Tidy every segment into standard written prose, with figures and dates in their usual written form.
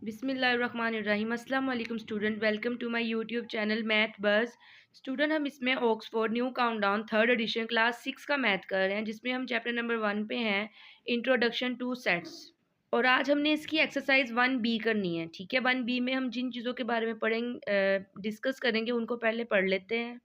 बिस्मिल्लाहिर्रहमानिर्रहीम। अस्सलाम वालेकुम student, welcome to my YouTube channel Math Buzz. Student, हम इसमें Oxford new countdown third edition class 6 का मैथ कर रहे हैं, जिसमें हम चैप्टर नंबर 1 पे हैं, इंट्रोडक्शन टू सेट्स। और आज हमने इसकी एक्सरसाइज 1B करनी है। ठीक है, 1B में हम जिन चीज़ों के बारे में डिस्कस करेंगे उनको पहले पढ़ लेते हैं।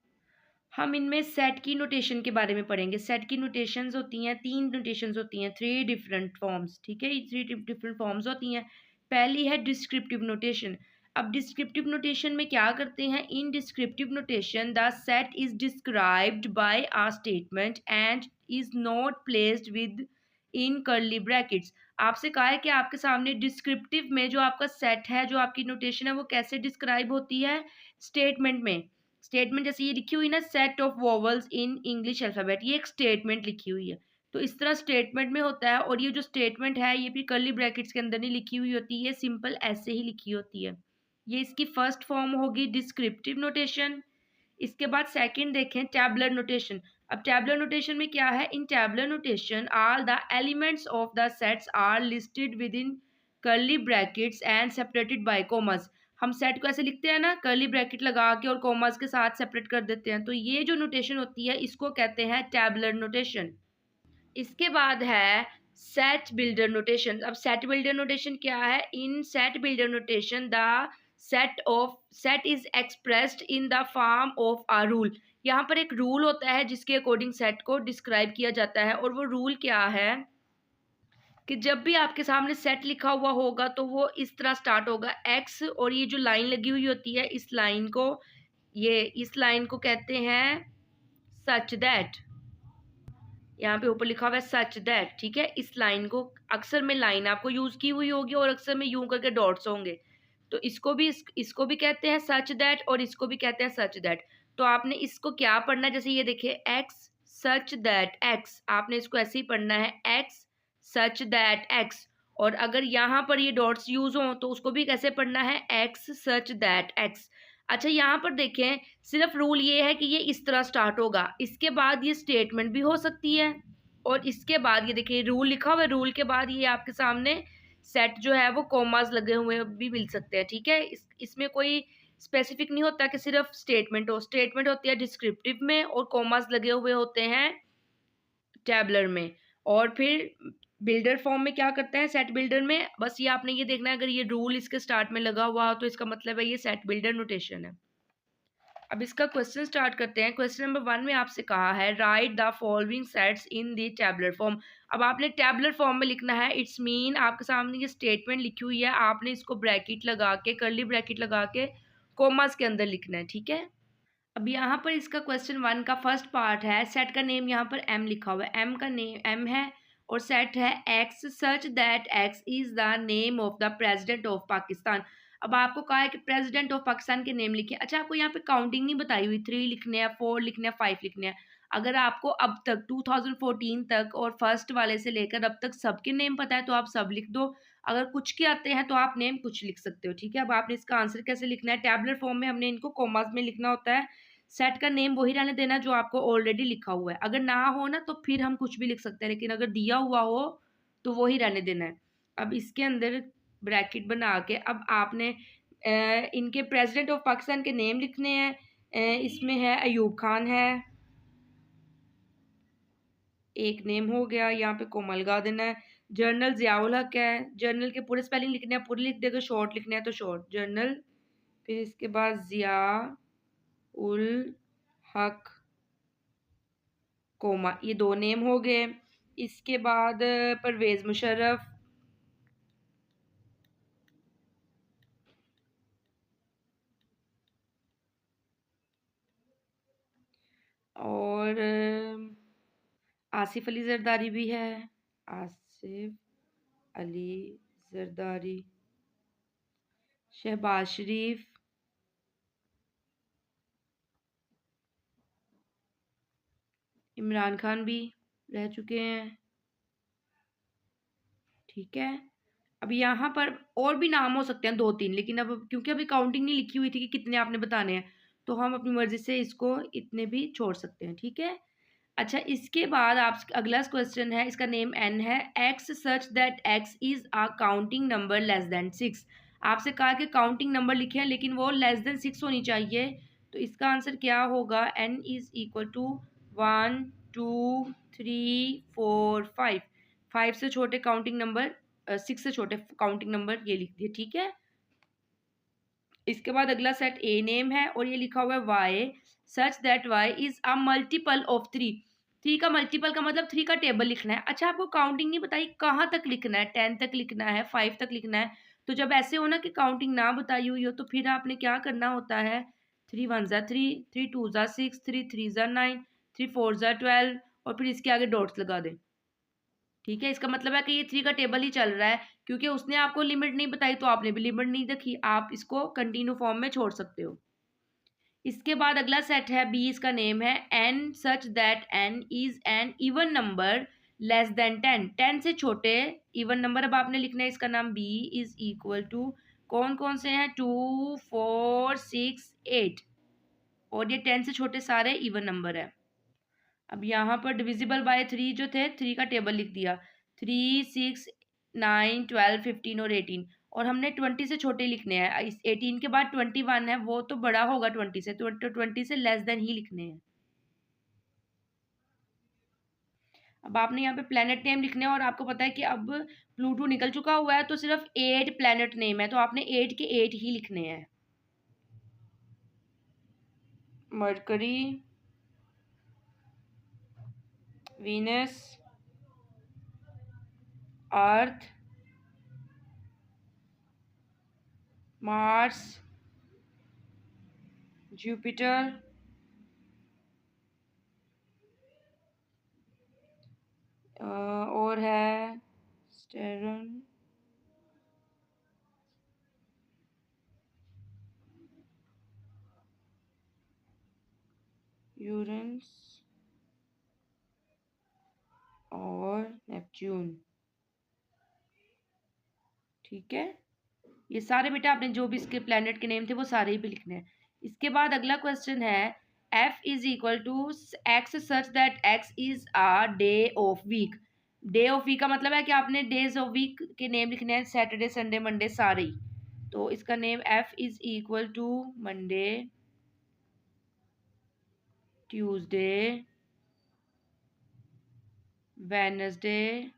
हम इनमें सेट की नोटेशन के बारे में पढ़ेंगे। सेट की नोटेशंस होती हैं, 3 नोटेशंस होती हैं, 3 डिफरेंट फॉर्म्स। ठीक है, ये 3 डिफरेंट फॉर्म्स होती हैं। पहली है डिस्क्रिप्टिव नोटेशन। अब डिस्क्रिप्टिव नोटेशन में क्या करते हैं? इन descriptive notation the set is described bye a statement and is not placed with in curly brackets. आपसे कहा है कि आपके सामने डिस्क्रिप्टिव में जो आपका सेट है, जो आपकी नोटेशन है, वो कैसे डिस्क्राइब होती है? स्टेटमेंट में। स्टेटमेंट जैसे ये लिखी हुई ना, set of vowels in English alphabet, ये एक स्टेटमेंट लिखी हुई है। तो इस तरह स्टेटमेंट में होता है। और ये जो स्टेटमेंट है ये फिर कर्ली ब्रैकेट्स के अंदर नहीं लिखी हुई होती है, सिंपल ऐसे ही लिखी होती है। ये इसकी फर्स्ट फॉर्म होगी डिस्क्रिप्टिव नोटेशन। इसके बाद सेकंड देखें, टैबुलर नोटेशन। अब टैबुलर नोटेशन में क्या है? In tabular notation all the elements of the sets are listed within curly brackets and separated by commas. हम सेट को ऐसे लिखते हैं ना, कर्ली ब्रैकेट लगा के और कॉमर्स के साथ सेपरेट कर देते हैं। तो ये जो नोटेशन होती है इसको कहते हैं टैबुलर नोटेशन। इसके बाद है सेट बिल्डर नोटेशन। अब सेट बिल्डर नोटेशन क्या है? इन set builder notation the set is expressed in the form of a rule. यहाँ पर एक रूल होता है जिसके अकॉर्डिंग सेट को डिस्क्राइब किया जाता है। और वो रूल क्या है कि जब भी आपके सामने सेट लिखा हुआ होगा तो वो इस तरह स्टार्ट होगा, एक्स, और ये जो लाइन लगी हुई होती है इस लाइन को कहते हैं सच दैट। यहाँ पे ऊपर लिखा हुआ है सच दैट। ठीक है, इस लाइन को, अक्सर में लाइन आपको यूज की हुई होगी और अक्सर में यूं करके डॉट्स होंगे। तो इसको भी कहते हैं सच दैट और इसको भी कहते हैं सच दैट। तो आपने इसको क्या पढ़ना है? जैसे ये देखिए, एक्स सच दैट एक्स, आपने इसको ऐसे ही पढ़ना है, एक्स सच दैट एक्स। और अगर यहाँ पर ये डॉट्स यूज हो तो उसको भी कैसे पढ़ना है? X such that x. अच्छा, यहाँ पर देखें, सिर्फ रूल ये है कि ये इस तरह स्टार्ट होगा, इसके बाद ये स्टेटमेंट भी हो सकती है। और इसके बाद ये देखिए रूल लिखा हुआ है, रूल के बाद ये आपके सामने सेट जो है वो कॉमास लगे हुए भी मिल सकते हैं। ठीक है, इसमें कोई स्पेसिफिक नहीं होता कि सिर्फ स्टेटमेंट हो। स्टेटमेंट होती है डिस्क्रिप्टिव में और कॉमास लगे हुए होते हैं टैबुलर में। और फिर बिल्डर फॉर्म में क्या करते हैं? सेट बिल्डर में बस ये आपने ये देखना है, अगर ये रूल इसके स्टार्ट में लगा हुआ हो तो इसका मतलब है ये सेट बिल्डर नोटेशन है। अब इसका क्वेश्चन स्टार्ट करते हैं। क्वेश्चन नंबर 1 में आपसे कहा है right the following sets in the tabular form. अब आपने टैबुलर फॉर्म में लिखना है। इट्स मीन आपके सामने ये स्टेटमेंट लिखी हुई है, आपने इसको ब्रैकेट लगा के, कर्ली ब्रैकेट लगा के कोमास के अंदर लिखना है। ठीक है, अब यहाँ पर इसका क्वेश्चन 1 का फर्स्ट पार्ट है, सेट का नेम यहाँ पर एम लिखा हुआ है, एम का नेम एम है और सेट है X such that X is the name of the president of Pakistan. अब आपको कहा है कि प्रेसिडेंट ऑफ पाकिस्तान के नेम लिखे। अच्छा, आपको यहाँ पे काउंटिंग नहीं बताई हुई, 3 लिखने हैं, 4 लिखने हैं, 5 लिखने हैं। अगर आपको अब तक 2014 तक और फर्स्ट वाले से लेकर अब तक सबके नेम पता है तो आप सब लिख दो। अगर कुछ के आते हैं तो आप नेम कुछ लिख सकते हो। ठीक है, अब आपने इसका आंसर कैसे लिखना है? टैबुलर फॉर्म में हमने इनको कॉमास में लिखना होता है। सेट का नेम वही रहने देना जो आपको ऑलरेडी लिखा हुआ है। अगर ना हो ना तो फिर हम कुछ भी लिख सकते हैं, लेकिन अगर दिया हुआ हो तो वही रहने देना है। अब इसके अंदर ब्रैकेट बना के अब आपने इनके प्रेसिडेंट ऑफ पाकिस्तान के नेम लिखने हैं। इसमें है अयूब खान है, एक नेम हो गया, यहाँ पे कोमल लगा देना है। जनरल ज़ियाउल हक है, जनरल के पूरे स्पेलिंग लिखने हैं, पूरे लिख देगा, शॉर्ट लिखने हैं तो शॉर्ट जनरल। फिर इसके बाद ज़िया उल हक कोमा, ये 2 नेम हो गए। इसके बाद परवेज़ मुशर्रफ, और आसिफ अली जरदारी भी है, आसिफ अली जरदारी, शहबाज शरीफ, इमरान खान भी रह चुके हैं। ठीक है, अब यहाँ पर और भी नाम हो सकते हैं 2-3, लेकिन अब क्योंकि अभी काउंटिंग नहीं लिखी हुई थी कि कितने आपने बताने हैं, तो हम अपनी मर्जी से इसको इतने भी छोड़ सकते हैं। ठीक है, अच्छा, इसके बाद आप अगला क्वेश्चन है, इसका नेम एन है, X such that X is a counting number less than 6। आपसे कहा कि काउंटिंग नंबर लिखे हैं लेकिन वो <6 होनी चाहिए। तो इसका आंसर क्या होगा, n इज इक्वल टू 1 2 3 4 5। 5 से छोटे काउंटिंग नंबर, 6 से छोटे काउंटिंग नंबर ये लिख दिए, ठीक है। इसके बाद अगला सेट ए नेम है और ये लिखा हुआ है Y such that Y is a multiple of 3। 3 का मल्टीपल का मतलब 3 का टेबल लिखना है। अच्छा, आपको काउंटिंग नहीं बताई कहाँ तक लिखना है, 10 तक लिखना है, 5 तक लिखना है। तो जब ऐसे हो ना कि काउंटिंग ना बताई हुई हो तो फिर आपने क्या करना होता है, 3 1 ज़ा 3, 3 2 ज़ा 6, 3 3 ज़ा 9, 3 4 ज़ा 12 और फिर इसके आगे डॉट्स लगा दें। ठीक है, इसका मतलब है कि ये 3 का टेबल ही चल रहा है, क्योंकि उसने आपको लिमिट नहीं बताई तो आपने भी लिमिट नहीं रखी, आप इसको कंटिन्यू फॉर्म में छोड़ सकते हो। इसके बाद अगला सेट है बी, इसका नेम है N such that N is an even number <10। 10 से छोटे इवन नंबर अब आपने लिखना है, इसका नाम बी इज इक्वल टू कौन कौन से हैं, 2 4 6 8 और ये 10 से छोटे सारे इवन नंबर है। अब यहाँ पर डिविजिबल बाय 3 जो थे, 3 का टेबल लिख दिया, 3 6 9 12 15 और 18। और हमने 20 से छोटे लिखने हैं, इस 18 के बाद 21 है वो तो बड़ा होगा 20 से, तो 20 से लेस देन ही लिखने हैं। अब आपने यहाँ पे प्लेनेट नेम लिखने हैं और आपको पता है कि अब प्लूटो निकल चुका हुआ है तो सिर्फ 8 प्लेनेट नेम है, तो आपने 8 के 8 ही लिखने हैं। मरकरी, वीनस, अर्थ, मार्स, जुपिटर, और है स्टेरन, यूरेनस और नेपच्यून। ठीक है, ये सारे बेटा आपने जो भी इसके प्लेनेट के नेम थे वो सारे ही पे लिखने हैं। इसके बाद अगला क्वेश्चन है f is equal to X such that X is a day of week. Day of week का मतलब है कि आपने डेज ऑफ वीक के नेम लिखने हैं, सैटरडे संडे मंडे सारे ही। तो इसका name f is equal to Monday, Tuesday, Wednesday,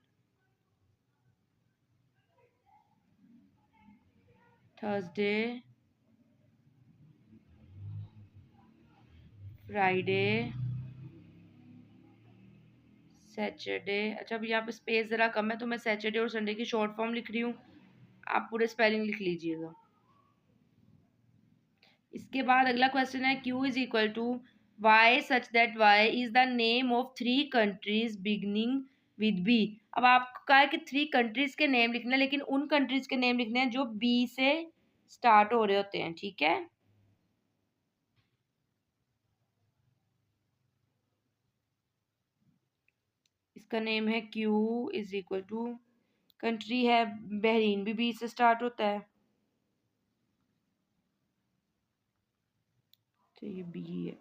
Thursday, Friday, Saturday. अच्छा, अब यहाँ पे स्पेस ज़रा कम है तो मैं सैटरडे और संडे की शॉर्ट फॉर्म लिख रही हूँ, आप पूरे स्पेलिंग लिख लीजिएगा। इसके बाद अगला क्वेश्चन है Q is equal to Y such that Y is the name of 3 countries beginning with B. अब आपको कहा है कि 3 कंट्रीज के नेम लिखना है, लेकिन उन कंट्रीज के नेम लिखने हैं जो बी से स्टार्ट हो रहे होते हैं, ठीक है। इसका नेम है Q is equal to, country है बहरीन, भी बी से स्टार्ट होता है, तो ये बी है।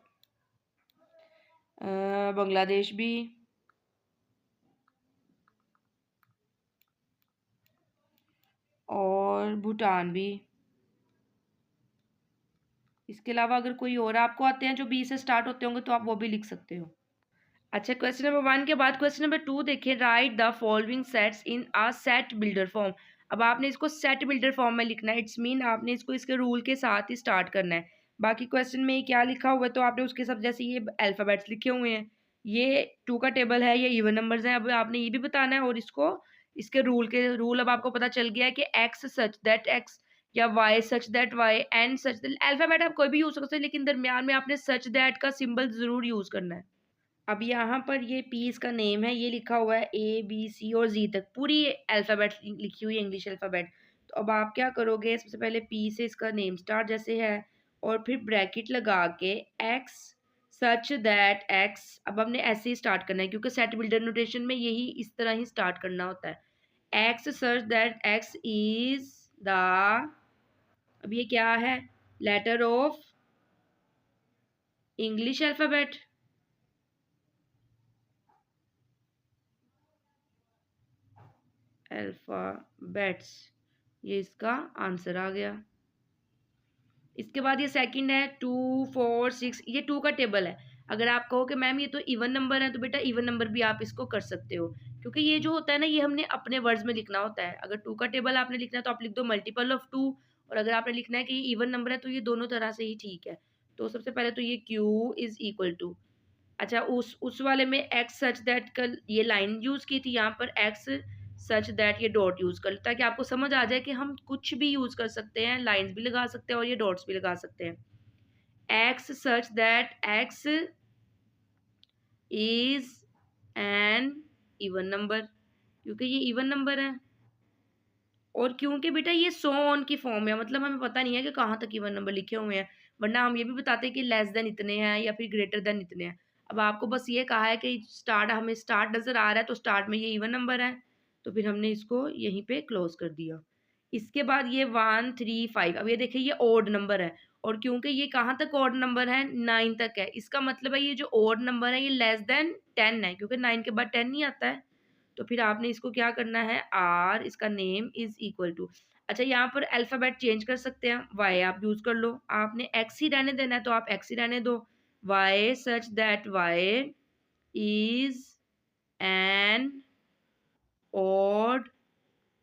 बांग्लादेश भी, और भूटान भी। इसके अलावा अगर कोई और आपको आते हैं जो बी से स्टार्ट होते होंगे तो आप वो भी लिख सकते हो। अच्छा, क्वेश्चन नंबर 1 के बाद क्वेश्चन नंबर 2 देखिए, right the following sets in a set builder form. अब आपने इसको सेट बिल्डर फॉर्म में लिखना है, इट्स मीन आपने इसको इसके रूल के साथ ही स्टार्ट करना है। बाकी क्वेश्चन में ये क्या लिखा हुआ है तो आपने उसके सब, जैसे ये अल्फ़ाबेट्स लिखे हुए हैं, ये 2 का टेबल है, ये इवन नंबर्स हैं, अब आपने ये भी बताना है और इसको इसके रूल अब आपको पता चल गया है कि एक्स सच दैट एक्स या Y such that Y and such that. Alphabet आप कोई भी यूज़ कर सकते हैं लेकिन दरमियान में आपने सच दैट का सिंबल ज़रूर यूज़ करना है। अब यहाँ पर ये पी इसका नेम है, ये लिखा हुआ है ए बी सी और जी तक पूरी अल्फ़ाबेट लिखी हुई है, इंग्लिश अल्फ़ाबेट। तो अब आप क्या करोगे, सबसे पहले पी से इसका नेम स्टार्ट जैसे है और फिर ब्रैकेट लगा के एक्स सच दैट एक्स। अब हमने ऐसे ही स्टार्ट करना है क्योंकि सेट बिल्डर नोटेशन में यही इस तरह ही स्टार्ट करना होता है, X such that X is the. अब ये क्या है, letter of English alphabet, alphabets. ये इसका आंसर आ गया। इसके बाद ये सेकंड है 2 4 6, ये 2 का टेबल है। अगर आप कहो कि मैम ये तो इवन नंबर है, तो बेटा इवन नंबर भी आप इसको कर सकते हो, क्योंकि ये जो होता है ना, ये हमने अपने वर्ड्स में लिखना होता है। अगर 2 का टेबल आपने लिखना है तो आप लिख दो मल्टीपल ऑफ 2, और अगर आपने लिखना है कि ये इवन नंबर है तो ये दोनों तरह से ही ठीक है। तो सबसे पहले तो ये q इज इक्वल टू, अच्छा उस वाले में x सच दैट का ये लाइन यूज की थी, यहाँ पर x सच दैट ये डॉट यूज कर, ताकि आपको समझ आ जाए कि हम कुछ भी यूज कर सकते हैं, लाइंस भी लगा सकते हैं और ये डॉट्स भी लगा सकते हैं। x such that x is an even number, क्योंकि ये इवन नंबर है। और क्योंकि बेटा ये सो ऑन की फॉर्म है, मतलब हमें पता नहीं है कि कहाँ तक इवन नंबर लिखे हुए हैं, वरना हम ये भी बताते हैं कि लेस देन इतने हैं या फिर ग्रेटर देन इतने हैं। अब आपको बस ये कहा है कि स्टार्ट, हमें स्टार्ट नजर आ रहा है तो स्टार्ट में ये इवन नंबर है, तो फिर हमने इसको यहीं पे क्लोज कर दिया। इसके बाद ये 1 3 5, अब ये देखिए ये ओड नंबर है, और क्योंकि ये कहाँ तक ओड नंबर है, 9 तक है, इसका मतलब है ये जो ओड नंबर है ये लेस देन 10 है, क्योंकि 9 के बाद 10 नहीं आता है। तो फिर आपने इसको क्या करना है, आर इसका नेम इज इक्वल टू, अच्छा यहाँ पर अल्फाबेट चेंज कर सकते हैं, वाई आप यूज कर लो, आपने एक्स ही रहने देना है तो आप एक्स ही रहने दो। Y such that Y is an odd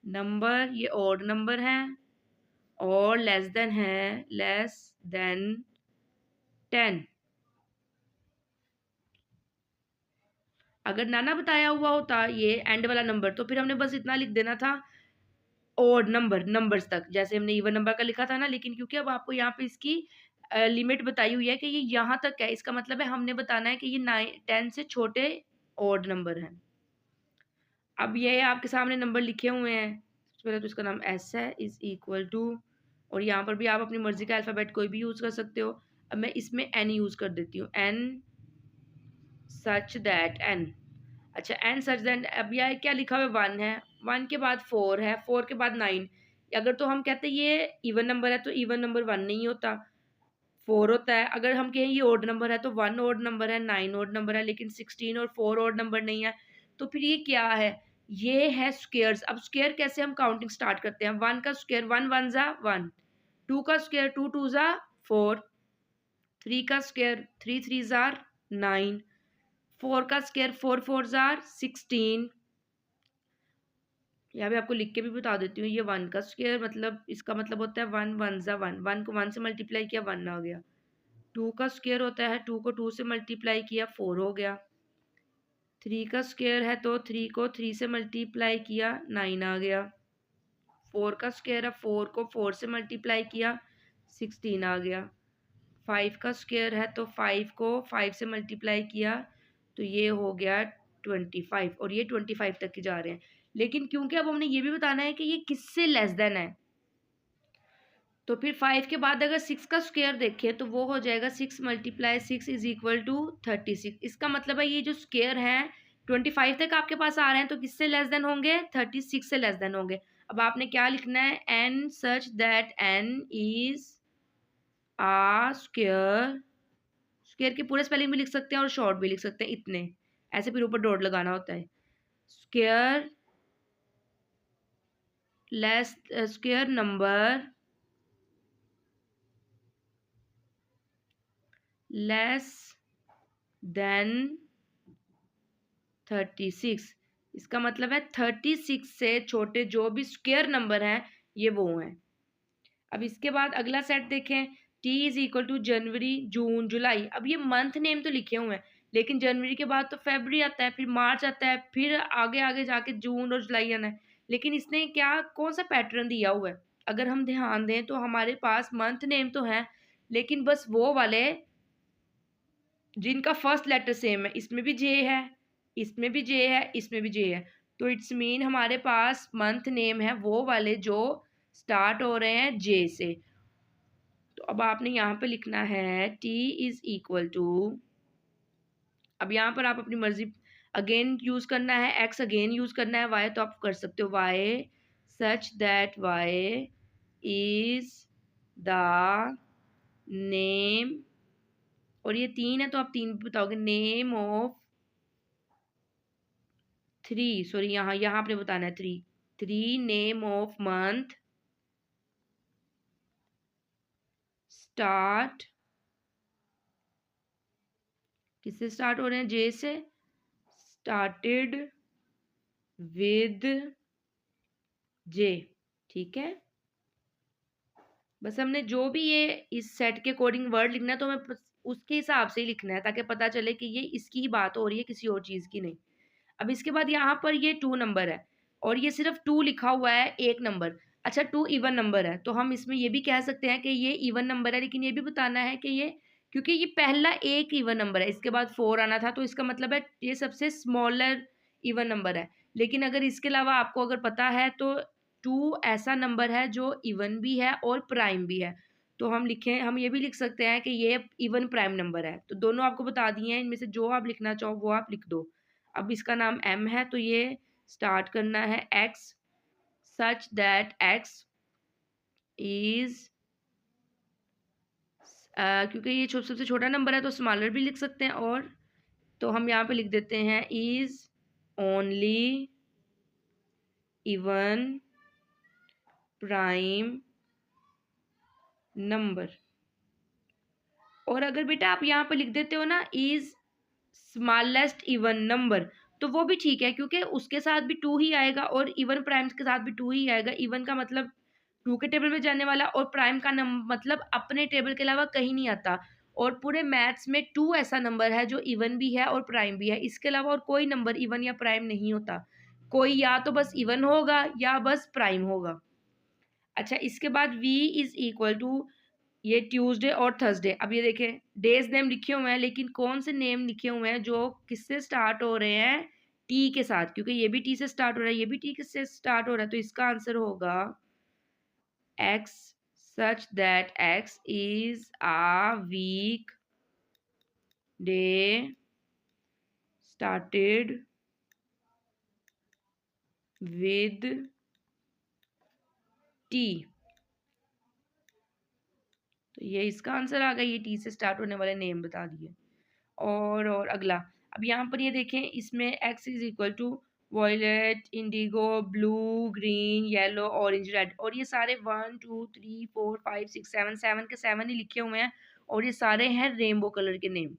number, ये ऑड नंबर है और लेस देन है, लेस देन 10। अगर नाना बताया हुआ होता ये एंड वाला नंबर, तो फिर हमने बस इतना लिख देना था, ओड नंबर्स तक, जैसे हमने इवन नंबर का लिखा था ना। लेकिन क्योंकि अब आपको यहाँ पे इसकी लिमिट बताई हुई है कि ये यहाँ तक है, इसका मतलब है हमने बताना है कि ये 10 से छोटे ओड नंबर हैं। अब ये आपके सामने नंबर लिखे हुए हैं, सबसे पहले तो इसका नाम एस है, इज इक्वल टू, और यहाँ पर भी आप अपनी मर्जी का अल्फ़ाबेट कोई भी यूज़ कर सकते हो। अब मैं इसमें एन यूज़ कर देती हूँ, एन सच दैट एन, अच्छा एन सच दैन, अब यह क्या लिखा हुआ है, 1 है, 1 के बाद 4 है, 4 के बाद 9। अगर तो हम कहते हैं ये इवन नंबर है तो इवन नंबर 1 नहीं होता, 4 होता है। अगर हम कहें ये ओड नंबर है तो 1 ओड नंबर है, 9 ओड नंबर है, लेकिन 16 और 4 ओड नंबर नहीं है। तो फिर ये क्या है, ये है स्क्वेयर्स। अब स्क्वेयर कैसे हम काउंटिंग स्टार्ट करते हैं, 1 का स्क्वेयर 1 1 जा 1, 2 का स्क्वेयर 2 2 जा 4, 3 का स्क्वेयर 3 3 जार 9, 4 का स्क्वायर 4 4 जार 16। यहाँ पे आपको लिख के भी बता देती हूँ, ये 1 का स्क्वायर मतलब इसका मतलब होता है 1 1 जा 1, 1 को 1 से मल्टीप्लाई किया 1 आ गया। 2 का स्क्वायर होता है 2 को 2 से मल्टीप्लाई किया 4 हो गया। 3 का स्क्वायर है तो 3 को 3 से मल्टीप्लाई किया 9 आ गया। 4 का स्क्वायर है 4 को 4 से मल्टीप्लाई किया 16 आ गया। 5 का स्क्वायर है तो 5 को 5 से मल्टीप्लाई किया तो ये हो गया 25, और ये 25 तक के जा रहे हैं। लेकिन क्योंकि अब हमने ये भी बताना है कि ये किससे लेस देन है, तो फिर 5 के बाद अगर 6 का स्क्वायर देखें तो वो हो जाएगा 6 मल्टीप्लाई 6 इज इक्वल टू 36। इसका मतलब है ये जो स्क्वायर है 25 तक आपके पास आ रहे हैं तो किससे लेस देन होंगे, 36 से लेस देन होंगे। अब आपने क्या लिखना है, N such that N is a square, square की पूरे स्पेलिंग भी लिख सकते हैं और शॉर्ट भी लिख सकते हैं, इतने ऐसे फिर ऊपर डॉट लगाना होता है। Square less square number less than 36, इसका मतलब है 36 से छोटे जो भी स्क्वायर नंबर हैं ये वो हैं। अब इसके बाद अगला सेट देखें, टी इज इक्वल टू जनवरी जून जुलाई। अब ये मंथ नेम तो लिखे हुए हैं, लेकिन जनवरी के बाद तो फरवरी आता है, फिर मार्च आता है, फिर आगे आगे जाके जून और जुलाई आना है। लेकिन इसने क्या कौन सा पैटर्न दिया हुआ है, अगर हम ध्यान दें तो हमारे पास मंथ नेम तो है, लेकिन बस वो वाले जिनका फर्स्ट लेटर सेम है, इसमें भी जे है, इसमें भी जे है, इसमें भी जे है। तो इट्स मीन हमारे पास मंथ नेम है वो वाले जो स्टार्ट हो रहे हैं जे से। तो अब आपने यहाँ पे लिखना है टी इज इक्वल टू, अब यहाँ पर आप अपनी मर्जी अगेन यूज करना है, एक्स अगेन यूज करना है, वाई तो आप कर सकते हो, Y such that Y is the name, और ये 3 है तो आप 3 बताओगे, नेम ऑफ 3, सॉरी यहाँ यहाँ आपने बताना है 3 नेम ऑफ मंथ स्टार्ट, किससे स्टार्ट हो रहे हैं? जे से। स्टार्टेड विद जे, ठीक है। बस हमने जो भी ये इस सेट के अकॉर्डिंग वर्ड लिखना है तो हमें उसके हिसाब से ही लिखना है, ताकि पता चले कि ये इसकी ही बात हो रही है, किसी और चीज़ की नहीं। अब इसके बाद यहाँ पर ये 2 नंबर है और ये सिर्फ 2 लिखा हुआ है, एक नंबर। अच्छा, 2 इवन नंबर है तो हम इसमें ये भी कह सकते हैं कि ये इवन नंबर है, लेकिन ये भी बताना है कि ये, क्योंकि ये पहला एक इवन नंबर है, इसके बाद 4 आना था, तो इसका मतलब है ये सबसे स्मॉलर इवन नंबर है। लेकिन अगर इसके अलावा आपको अगर पता है तो 2 ऐसा नंबर है जो इवन भी है और प्राइम भी है। तो हम ये भी लिख सकते हैं कि ये इवन प्राइम नंबर है। तो दोनों आपको बता दिए हैं, इनमें से जो आप लिखना चाहो वो आप लिख दो। अब इसका नाम m है तो ये स्टार्ट करना है x such that x is, क्योंकि ये सबसे छोटा नंबर है तो स्मॉलर भी लिख सकते हैं, और तो हम यहाँ पे लिख देते हैं is only even prime number. और अगर बेटा आप यहाँ पे लिख देते हो ना इज स्मॉलेस्ट इवन नंबर, तो वो भी ठीक है, क्योंकि उसके साथ भी 2 ही आएगा और इवन प्राइम्स के साथ भी 2 ही आएगा। इवन का मतलब 2 के टेबल में जाने वाला, और प्राइम का मतलब अपने टेबल के अलावा कहीं नहीं आता। और पूरे मैथ्स में 2 ऐसा नंबर है जो इवन भी है और प्राइम भी है, इसके अलावा और कोई नंबर इवन या प्राइम नहीं होता। कोई या तो बस इवन होगा या बस प्राइम होगा। अच्छा, इसके बाद v इज इक्वल टू ये ट्यूसडे और थर्सडे। अब ये देखें डेज नेम लिखे हुए हैं, लेकिन कौन से नेम लिखे हुए हैं जो किससे स्टार्ट हो रहे हैं? टी के साथ, क्योंकि ये भी टी से स्टार्ट हो रहा है, ये भी टी से स्टार्ट हो रहा है, तो इसका आंसर होगा X such that X is a week day started with T. तो ये इसका आंसर आ गया, ये टी से स्टार्ट होने वाले नेम बता दिए। और अगला, अब यहाँ पर ये देखें, इसमें x is equal to violet, indigo, blue, green, yellow, orange, red, और ये सारे 1 2 3 4 5 6 7 7 के 7 ही लिखे हुए हैं, और ये सारे हैं रेनबो कलर के नेम।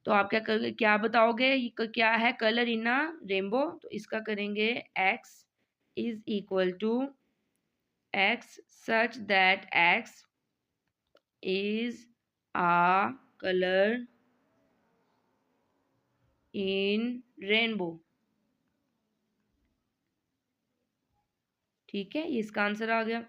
तो आप क्या बताओगे क्या है कलर इन अ रेनबो? तो इसका करेंगे x is equal to x such that x is a color in rainbow। ठीक है, ये इसका आंसर आ गया।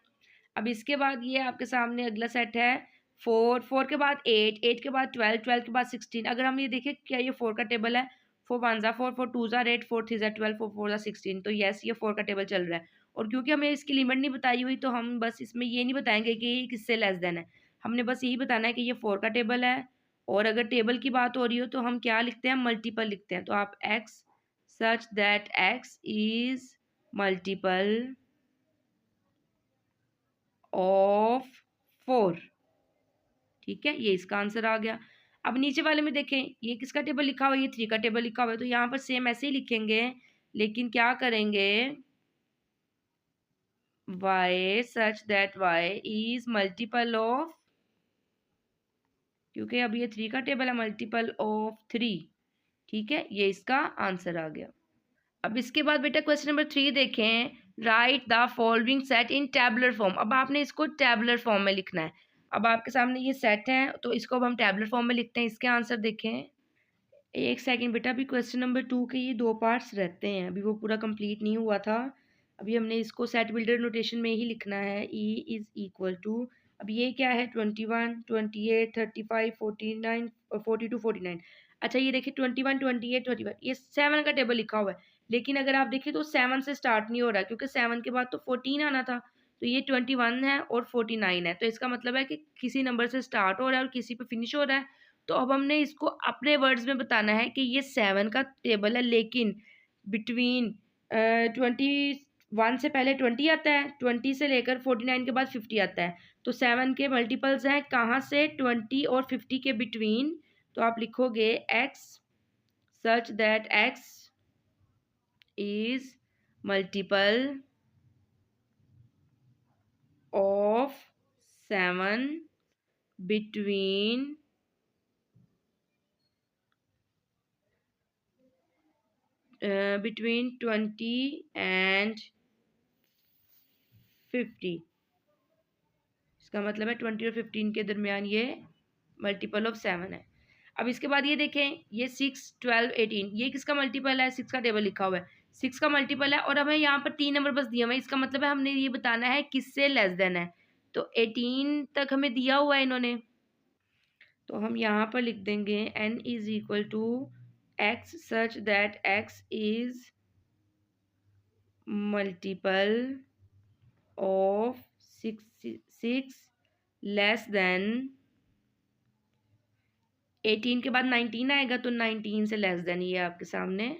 अब इसके बाद ये आपके सामने अगला सेट है 4, 4 के बाद 8, 8 के बाद 12, 12 के बाद 16। अगर हम ये देखें क्या ये 4 का टेबल है, 4 1 ज़ा 4, 4 2 ज़ा 8, 4 3 ज़ा 12, 4 4 ज़ा 16। तो यस, ये 4 का टेबल चल रहा है। और क्योंकि हमें इसकी लिमिट नहीं बताई हुई, तो हम बस इसमें ये नहीं बताएंगे कि ये किससे लेस देन है। हमने बस यही बताना है कि ये 4 का टेबल है, और अगर टेबल की बात हो रही हो तो हम क्या लिखते हैं? मल्टीपल लिखते हैं। तो आप x such that X is multiple of 4। ठीक है, ये इसका आंसर आ गया। अब नीचे वाले में देखें, ये किसका टेबल लिखा हुआ है? ये 3 का टेबल लिखा हुआ है, तो यहाँ पर सेम ऐसे ही लिखेंगे, लेकिन क्या करेंगे? y such that y is multiple of, क्योंकि अब ये 3 का टेबल है, मल्टीपल ऑफ 3। ठीक है, ये इसका आंसर आ गया। अब इसके बाद बेटा क्वेश्चन नंबर 3 देखें, right the following set in tabular form. अब आपने इसको टैबुलर फॉर्म में लिखना है। अब आपके सामने ये सेट है, तो इसको अब हम टैबुलर फॉर्म में लिखते हैं। इसके आंसर देखें, एक सेकंड बेटा, अभी क्वेश्चन नंबर 2 के ये 2 पार्ट्स रहते हैं, अभी वो पूरा कंप्लीट नहीं हुआ था। अभी हमने इसको सेट बिल्डर नोटेशन में ही लिखना है। ई इज इक्वल टू, अब ये क्या है? 21 28 35 49 और 42 49। अच्छा, ये देखिए 21 28 21, ये 7 का टेबल लिखा हुआ है, लेकिन अगर आप देखिए तो 7 से स्टार्ट नहीं हो रहा, क्योंकि 7 के बाद तो 14 आना था। तो ये 21 है और 49 है, तो इसका मतलब है कि किसी नंबर से स्टार्ट हो रहा है और किसी पे फिनिश हो रहा है। तो अब हमने इसको अपने वर्ड्स में बताना है कि ये 7 का टेबल है, लेकिन बिटवीन 21 से पहले 20 आता है, 20 से लेकर 49 के बाद 50 आता है। तो 7 के मल्टीपल्स हैं कहाँ से? 20 और 50 के बिटवीन। तो आप लिखोगे x such that x is multiple of 7 between 20 and 50। इसका मतलब है 20 और 15 के दरमियान ये मल्टीपल ऑफ 7 है। अब इसके बाद ये देखें, ये 6, 12, 18, ये किसका मल्टीपल है? 6 का टेबल लिखा हुआ है, 6 का मल्टीपल है, और हमें यहाँ पर 3 नंबर बस दिया हुआ है। इसका मतलब है हमने ये बताना है किससे लेस देन है। तो 18 तक हमें दिया हुआ है इन्होंने, तो हम यहाँ पर लिख देंगे n is equal to x such that x is multiple of 6 less than 18 के बाद 19 आएगा, तो 19 से लेस देन ये आपके सामने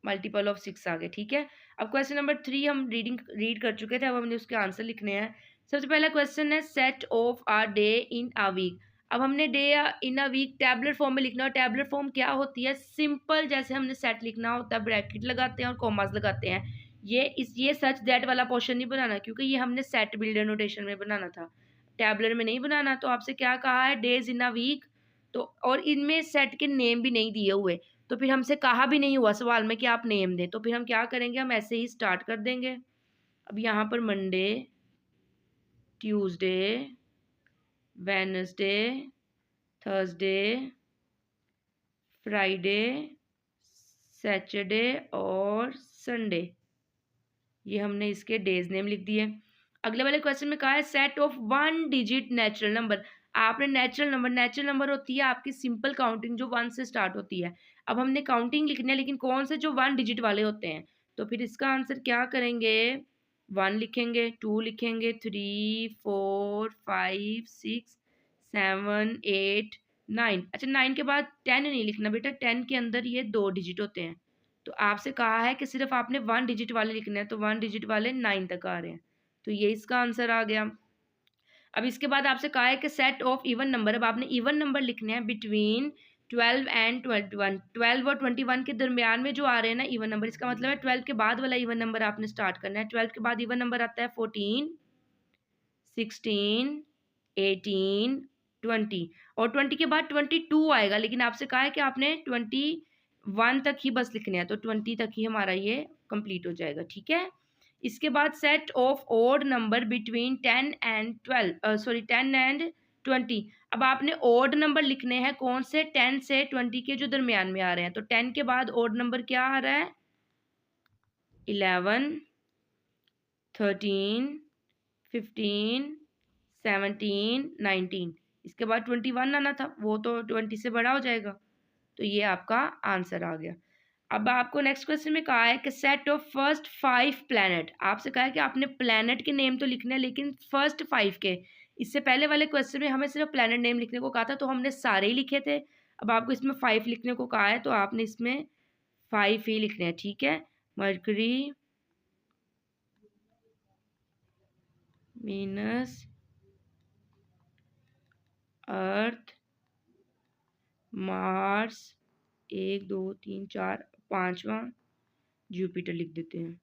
मल्टीपल ऑफ 6 आ गए। ठीक है, अब क्वेश्चन नंबर 3 हम रीड कर चुके थे, अब हमने उसके आंसर लिखने हैं। सबसे पहला क्वेश्चन है set of a day in a week. अब हमने day in a week tabular form में लिखना है। टैबुलर फॉर्म क्या होती है? सिंपल, जैसे हमने सेट लिखना होता है, ब्रैकेट लगाते हैं और कॉमास लगाते हैं। ये सच दैट वाला पोर्शन नहीं बनाना, क्योंकि ये हमने सेट बिल्डर नोटेशन में बनाना था, टैबुलर में नहीं बनाना। तो आपसे क्या कहा है? Days in a week. तो और इनमें सेट के नेम भी नहीं दिए हुए, तो फिर हमसे कहा भी नहीं हुआ सवाल में कि आप नेम दें, तो फिर हम क्या करेंगे? हम ऐसे ही स्टार्ट कर देंगे। अब यहाँ पर Monday, Tuesday, Wednesday, Thursday, Friday, Saturday और संडे, ये हमने इसके डेज नेम लिख दिए। अगले वाले क्वेश्चन में कहा है set of 1 digit natural number. आपने नेचुरल नंबर होती है आपकी सिंपल काउंटिंग जो 1 से स्टार्ट होती है। अब हमने काउंटिंग लिखनी है, लेकिन कौन से? जो 1 डिजिट वाले होते हैं। तो फिर इसका आंसर क्या करेंगे? 1 लिखेंगे, 2 लिखेंगे, 3, 4, 5, 6, 7, 8, 9। अच्छा, 9 के बाद 10 नहीं लिखना बेटा, 10 के अंदर ये 2 डिजिट होते हैं। तो आपसे कहा है कि सिर्फ आपने 1 डिजिट वाले लिखने हैं, तो 1 डिजिट वाले 9 तक आ रहे हैं, तो ये इसका आंसर आ गया। अब इसके बाद आपसे कहा है कि सेट ऑफ इवन नंबर। अब आपने इवन नंबर लिखने हैं बिटवीन 12 एंड 21। 12 और 21 के दरमियान में जो आ रहे हैं ना इवन नंबर, इसका मतलब है 12 के बाद वाला इवन नंबर आपने स्टार्ट करना है। 12 के बाद इवन नंबर आता है 14, 16, 18, 20, और 20 के बाद 22 आएगा, लेकिन आपसे कहा है कि आपने 21 तक ही बस लिखने हैं, तो 20 तक ही हमारा ये कंप्लीट हो जाएगा। ठीक है, इसके बाद set of odd number between 10 and 20। अब आपने ओड नंबर लिखने हैं, कौन से? 10 से 20 के जो दरमियान में आ रहे हैं। तो 10 के बाद ओड नंबर क्या आ रहा है? 11, 13, 15, 17, 19। इसके बाद 21 आना था, वो तो 20 से बड़ा हो जाएगा, तो ये आपका आंसर आ गया। अब आपको नेक्स्ट क्वेश्चन में कहा है कि सेट ऑफ फर्स्ट 5 प्लैनेट। आपसे कहा है कि आपने प्लैनेट के नेम तो लिखने हैं, लेकिन फर्स्ट 5 के। इससे पहले वाले क्वेश्चन में हमें सिर्फ प्लैनेट नेम लिखने को कहा था, तो हमने सारे ही लिखे थे। अब आपको इसमें 5 लिखने को कहा है, तो आपने इसमें 5 ही लिखने हैं। ठीक है, मरकरी, वीनस, अर्थ, मार्स, 1, 2, 3, 4, 5वां जुपिटर लिख देते हैं।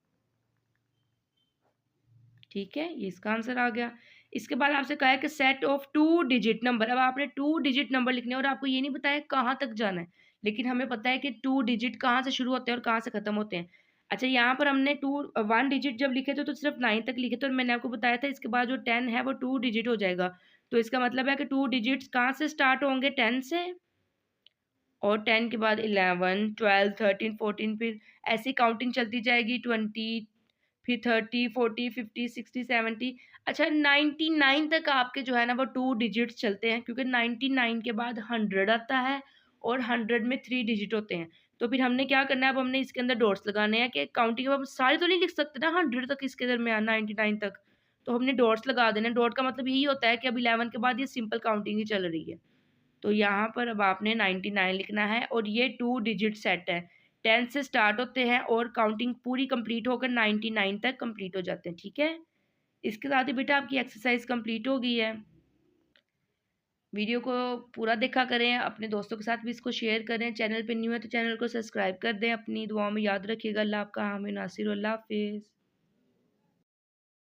ठीक है, ये इसका आंसर आ गया। इसके बाद आपसे कहा है कि सेट ऑफ 2 डिजिट नंबर। अब आपने 2 डिजिट नंबर लिखने हैं, और आपको ये नहीं बताया कहाँ तक जाना है, लेकिन हमें पता है कि 2 डिजिट कहाँ से शुरू होते हैं और कहाँ से खत्म होते हैं। अच्छा, यहाँ पर हमने 1 डिजिट जब लिखे थे तो सिर्फ 9 तक लिखे थे, और मैंने आपको बताया था इसके बाद जो 10 है वो 2 डिजिट हो जाएगा। तो इसका मतलब है कि 2 डिजिट्स कहाँ से स्टार्ट होंगे? 10 से, और 10 के बाद 11, 12, 13, 14, फिर ऐसी काउंटिंग चलती जाएगी, 20, फिर 30, 40, 50, 60, 70। अच्छा, 99 तक आपके जो है ना वो 2 डिजिट्स चलते हैं, क्योंकि 99 के बाद 100 आता है, और 100 में 3 डिजिट होते हैं। तो फिर हमने क्या करना है? अब हमने इसके अंदर डॉट्स लगाने हैं कि काउंटिंग अब सारे तो नहीं लिख सकते ना 100 तक, इसके दरमियान 99 तक, तो हमने डॉट्स लगा देना। डॉट का मतलब यही होता है कि अब 11 के बाद ये सिंपल काउंटिंग ही चल रही है। तो यहाँ पर अब आपने 99 लिखना है, और ये 2 डिजिट सेट है, 10 से स्टार्ट होते हैं और काउंटिंग पूरी कंप्लीट होकर 99 तक कंप्लीट हो जाते हैं। ठीक है, इसके साथ ही बेटा आपकी एक्सरसाइज कंप्लीट हो गई है। वीडियो को पूरा देखा करें, अपने दोस्तों के साथ भी इसको शेयर करें। चैनल पे न्यू है तो चैनल को सब्सक्राइब कर दें। अपनी दुआओं में याद रखिएगा। अल्लाह आपका हामी नासिर। अल्लाह हाफिज़।